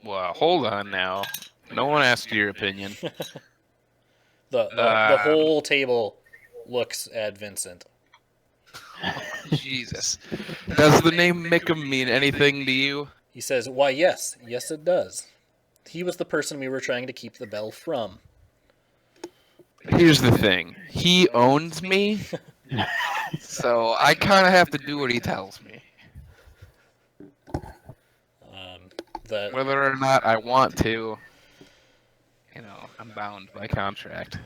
Well, hold on now. No one asked your opinion. The whole table looks at Vincent. Jesus. Does the name Mickham mean anything to you? He says, "Why, yes, yes, it does. He was the person we were trying to keep the bell from." Here's the thing. He owns me, so I kind of have to do what he tells me. Whether or not I want to, I'm bound by contract.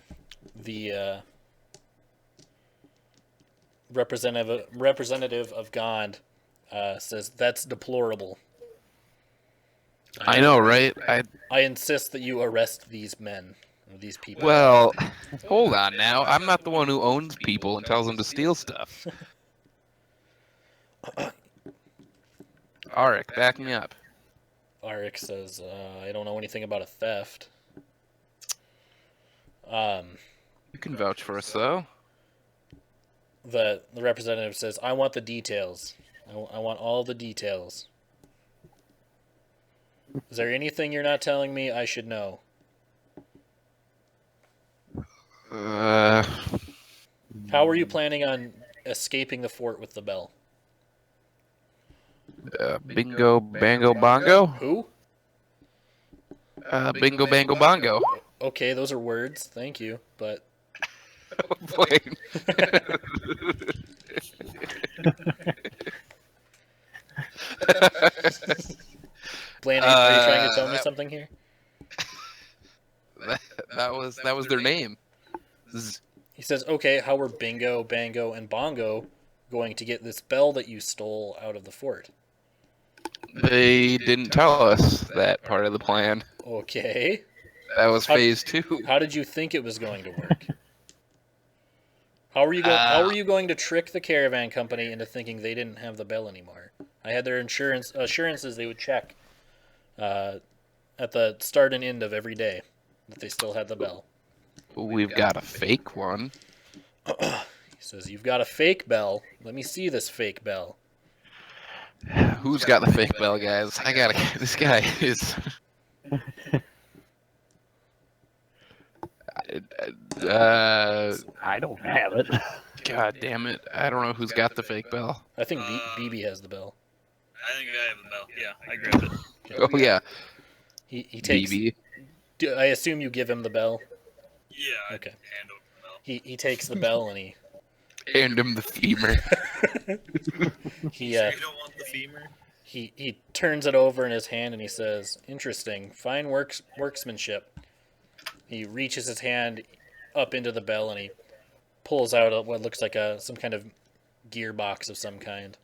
The representative of God says, "That's deplorable. I know, right? I insist that you arrest these men, these people." Well, hold on now. I'm not the one who owns people and tells them to steal stuff. Arik, back me up. Arik says, "I don't know anything about a theft." You can vouch for us, though. The representative says, "I want the details. I want all the details. Is there anything you're not telling me I should know?" How are you planning on escaping the fort with the bell? Bingo, bango, bongo? Who? Bingo, bango, bongo. Okay, those are words. Thank you, but... Blaine. Blaine, are you trying to tell me something here? That was their name. He says, "Okay, how were Bingo, Bango, and Bongo going to get this bell that you stole out of the fort?" They didn't tell us that part of the plan. Okay. That was phase 2. How did you think it was going to work? How were you going to trick the caravan company into thinking they didn't have the bell anymore? I had their assurances they would check at the start and end of every day that they still had the bell. We've got a fake one. He says, "You've got a fake bell. Let me see this fake bell." Who's got the fake bell, guys? This guy is... I don't have it. God damn it. I don't know who's got the fake bell. I think BB has the bell. I think I have the bell. Yeah, I grabbed it. Oh, yeah. He takes... BB. I assume you give him the bell? Yeah, okay. Hand over the bell. He takes the bell and he... Hand him the femur. He you don't want the femur? He turns it over in his hand and he says, "Interesting. Fine workmanship." He reaches his hand up into the bell and he pulls out what looks like some kind of gearbox of some kind.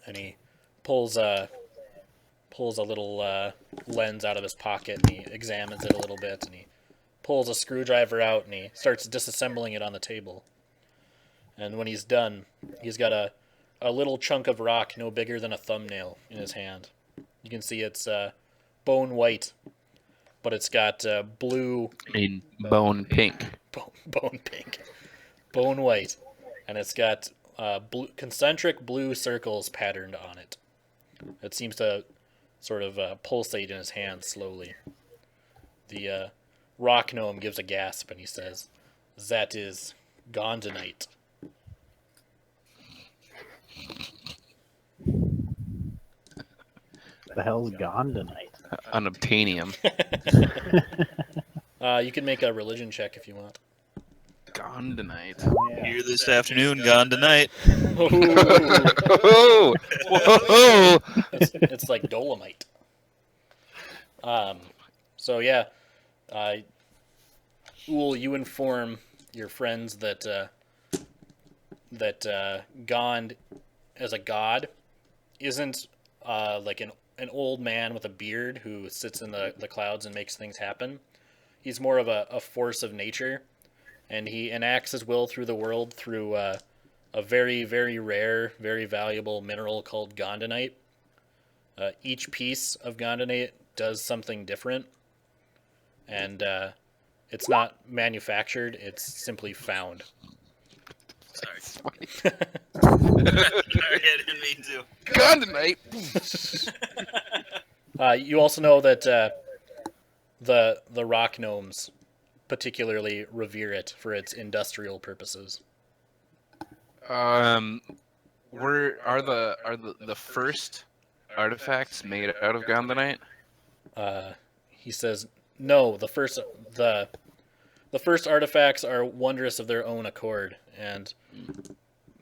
And he pulls a little lens out of his pocket and he examines it a little bit and he pulls a screwdriver out and he starts disassembling it on the table. And when he's done, he's got a little chunk of rock no bigger than a thumbnail in his hand. You can see it's bone white, but it's got blue... bone pink. Bone pink. Bone white. And it's got concentric blue circles patterned on it. It seems to sort of pulsate in his hand slowly. The rock gnome gives a gasp and he says, "That is gondonite." The hell's gone tonight? Unobtainium. You can make a religion check if you want. Gone tonight. Yeah. Here this afternoon, gone tonight. Whoa! Whoa! It's like dolomite. So yeah, Uhl, you inform your friends that Gond, as a god, isn't like an old man with a beard who sits in the clouds and makes things happen. He's more of a force of nature, and he enacts his will through the world through a very, very rare, very valuable mineral called gondonite. Each piece of gondonite does something different, and it's not manufactured, it's simply found. Sorry. Sorry, I didn't mean to. Gone tonight. You also know that the rock gnomes particularly revere it for its industrial purposes. Where are the first artifacts made out of Gondonite? He says, "No, the first artifacts are wondrous of their own accord, and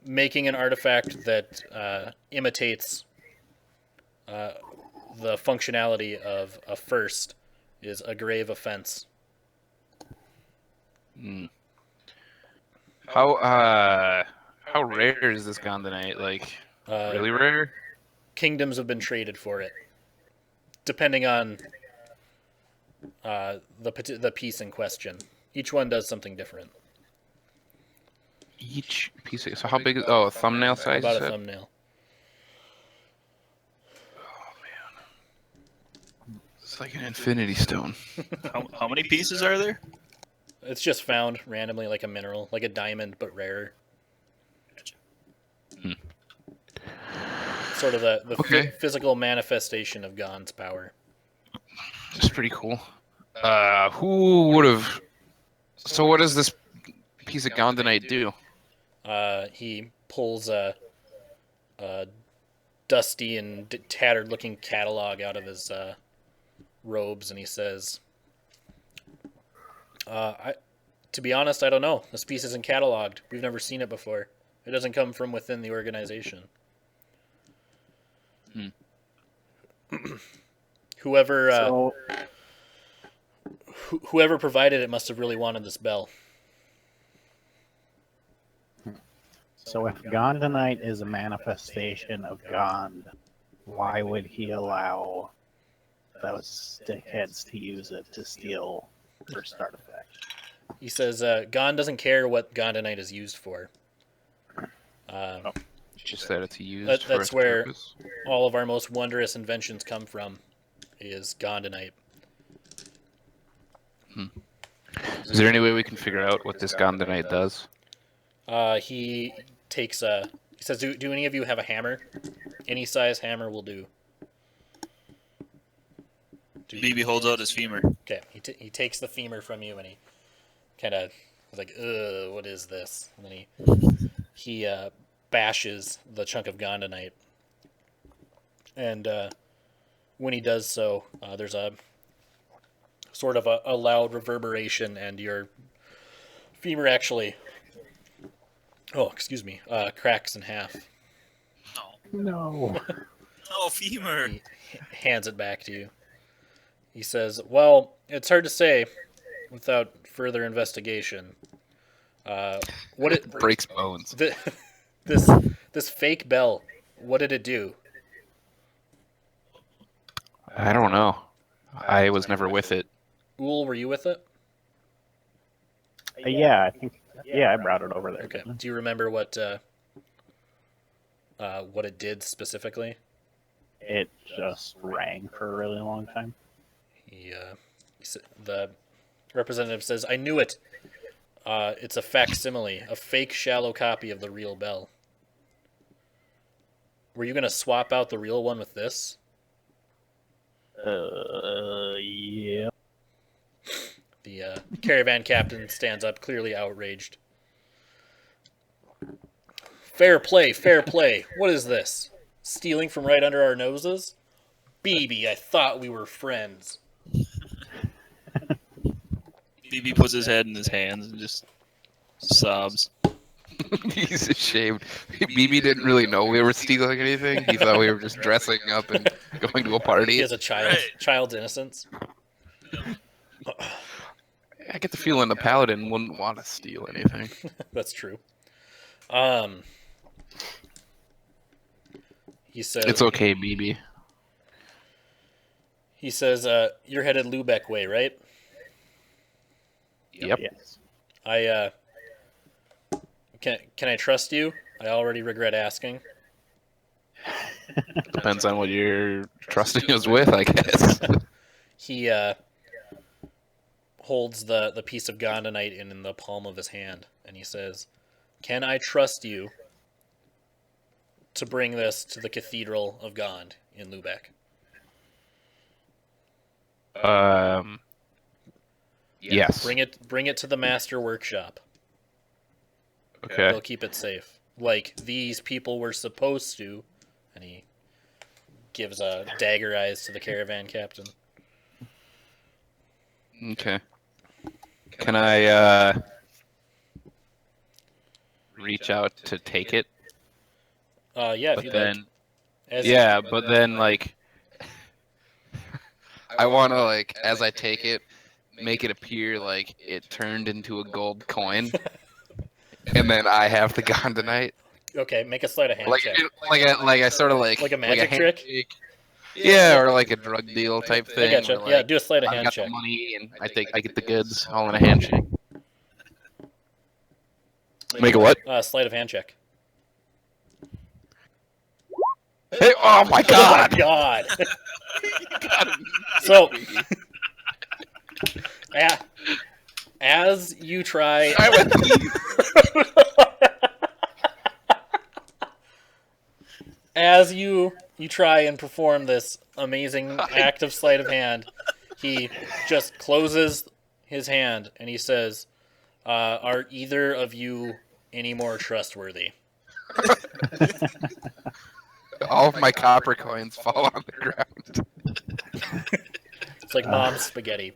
making an artifact that imitates the functionality of a first is a grave offense." Hmm. How rare is this Gondonite? Like really rare? Kingdoms have been traded for it, depending on the piece in question. Each one does something different. Each piece. So how big is? Oh, a thumbnail size. About you a said? thumbnail. It's like an infinity stone. How many pieces are there? It's just found randomly, like a mineral, like a diamond, but rarer. Hmm. Sort of the Okay. physical manifestation of Gon's power. It's pretty cool. Who would have? So what does this piece of Gondonite do? He pulls a dusty and tattered-looking catalog out of his robes, and he says, to be honest, I don't know. This piece isn't cataloged. We've never seen it before. It doesn't come from within the organization. Whoever whoever provided it must have really wanted this bell. So if Gondonite is a manifestation of Gond, why would he allow those stickheads to use it to steal first artifact? He says, Gon doesn't care what Gondonite is used for. Just that it's used That's for its where purpose. all of our most wondrous inventions come from, is Gondonite. Is there any way we can figure out what this Gondonite does? He says, do any of you have a hammer? Any size hammer will do. BB holds out his femur. Okay, he takes the femur from you and he kind of is like, ugh, what is this? And then he bashes the chunk of Gondonite. And when he does so, there's a sort of a loud reverberation, and your femur actually, cracks in half. No. Oh, femur. He hands it back to you. He says, well, it's hard to say without further investigation. What it Breaks bones. this fake bell, what did it do? I don't know. I was never with it. Ool, were you with it? Yeah, I think. Yeah, I brought it over there. Okay. Do you remember what it did specifically? It just rang for a really long time. The representative says, I knew it. It's a facsimile, a fake shallow copy of the real bell. Were you going to swap out the real one with this? Yeah. The caravan captain stands up, clearly outraged. Fair play, fair play. What is this? Stealing from right under our noses? BB, I thought we were friends. BB puts his head in his hands and just sobs. He's ashamed. BB didn't really know we were stealing anything. He thought we were just dressing up and going to a He party. has a child's innocence. I get the feeling the paladin wouldn't want to steal anything. That's true. He says, It's okay, BB. He says, you're headed Lubeck way, right? Yep. Yes. Can I trust you? I already regret asking. Depends on what you're trusting us with, I guess. He holds the piece of Gondonite in the palm of his hand, and he says, can I trust you to bring this to the Cathedral of Gond in Lubeck? Yes. Bring it to the master workshop. Okay. They'll keep it safe. Like these people were supposed to. And he gives a dagger eyes to the caravan captain. Okay. Can I reach out to take it? Yeah, if But you'd then, like. yeah, but then like, I want to like, as I take it, make it appear like it turned into a gold coin, and then I have the Gondonite. Okay, make a sleight of hand Like, check. I sort of Like a magic trick? handshake. Yeah, or like a drug deal type I thing. gotcha. Where, Yeah, like, do a sleight of I've hand got check. the money and I get the goods all in a handshake. Make a what? Sleight of hand check. Hey, oh my god! Oh my god! So, as you try, as you try and perform this amazing act of sleight of hand, he just closes his hand and he says, "Are either of you any more trustworthy?" All of my copper coins fall on the ground. It's like mom's spaghetti.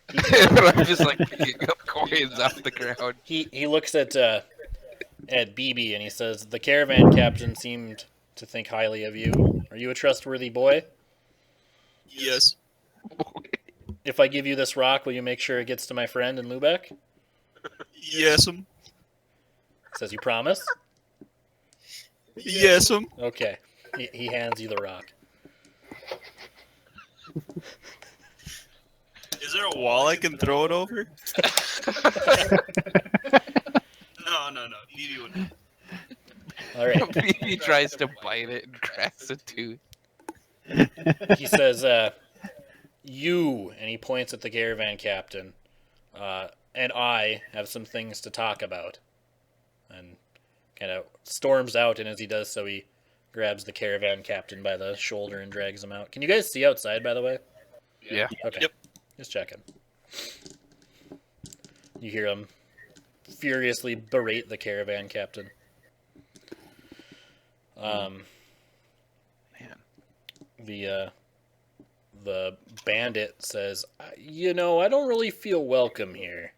I'm just like picking up coins off the ground. He looks at BB and he says, "The caravan captain seemed to think highly of you. Are you a trustworthy boy? Yes. If I give you this rock, will you make sure it gets to my friend in Lubeck?" Yes'm. Says, "You promise?" Yes'm. Okay. He hands you the rock. Is there a wall I can throw it over? No. BB wouldn't. All right. He tries to bite it and cracks a tooth. He says, "You," and he points at the caravan captain, "and I have some things to talk about." And kind of storms out, and as he does so, he grabs the caravan captain by the shoulder and drags him out. Can you guys see outside, by the way? Yeah. Okay. Yep. Just checking. You hear him furiously berate the caravan captain. Man. The bandit says, "You know, I don't really feel welcome here.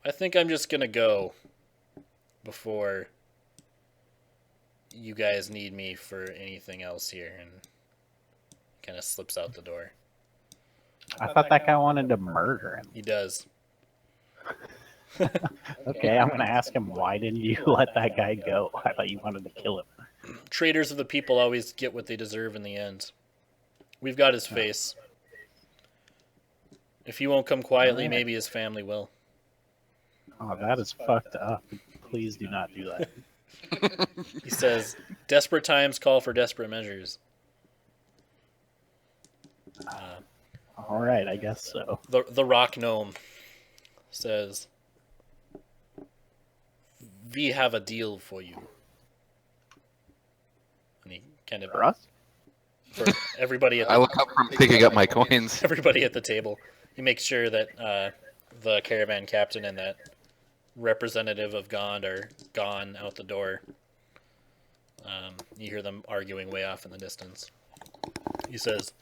I think I'm just gonna go before you guys need me for anything else here," and kind of slips out the door. I thought that guy wanted to murder him. He does. Okay, I'm gonna ask him, why didn't you let that guy go? I thought you wanted to kill him. Traitors of the people always get what they deserve in the end. We've got his face. If he won't come quietly, maybe his family will. Oh, that is fucked up. Please do not do that. He says, "Desperate times call for desperate measures." All right, I guess so. The rock gnome says, "We have a deal for you." And he kind of, For us? for everybody at I the, look up from picking up my coins. everybody at the table, he makes sure that the caravan captain and that representative of Gond are gone out the door. You hear them arguing way off in the distance. He says,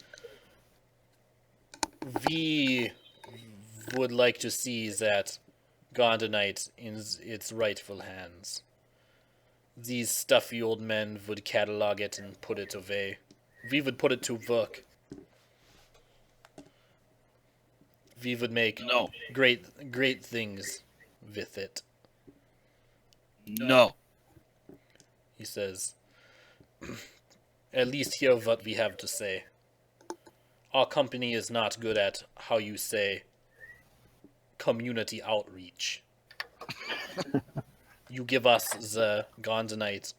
"We would like to see that Gondonite in its rightful hands. These stuffy old men would catalog it and put it away. We would put it to work. We would make No. great things with it." No. He says, "At least hear what we have to say. Our company is not good at, how you say, community outreach. You give us the Gondonite,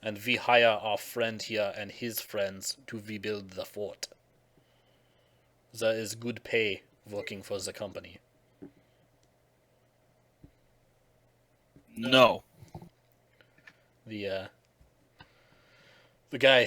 and we hire our friend here and his friends to rebuild the fort. There is good pay working for the company." No. The guy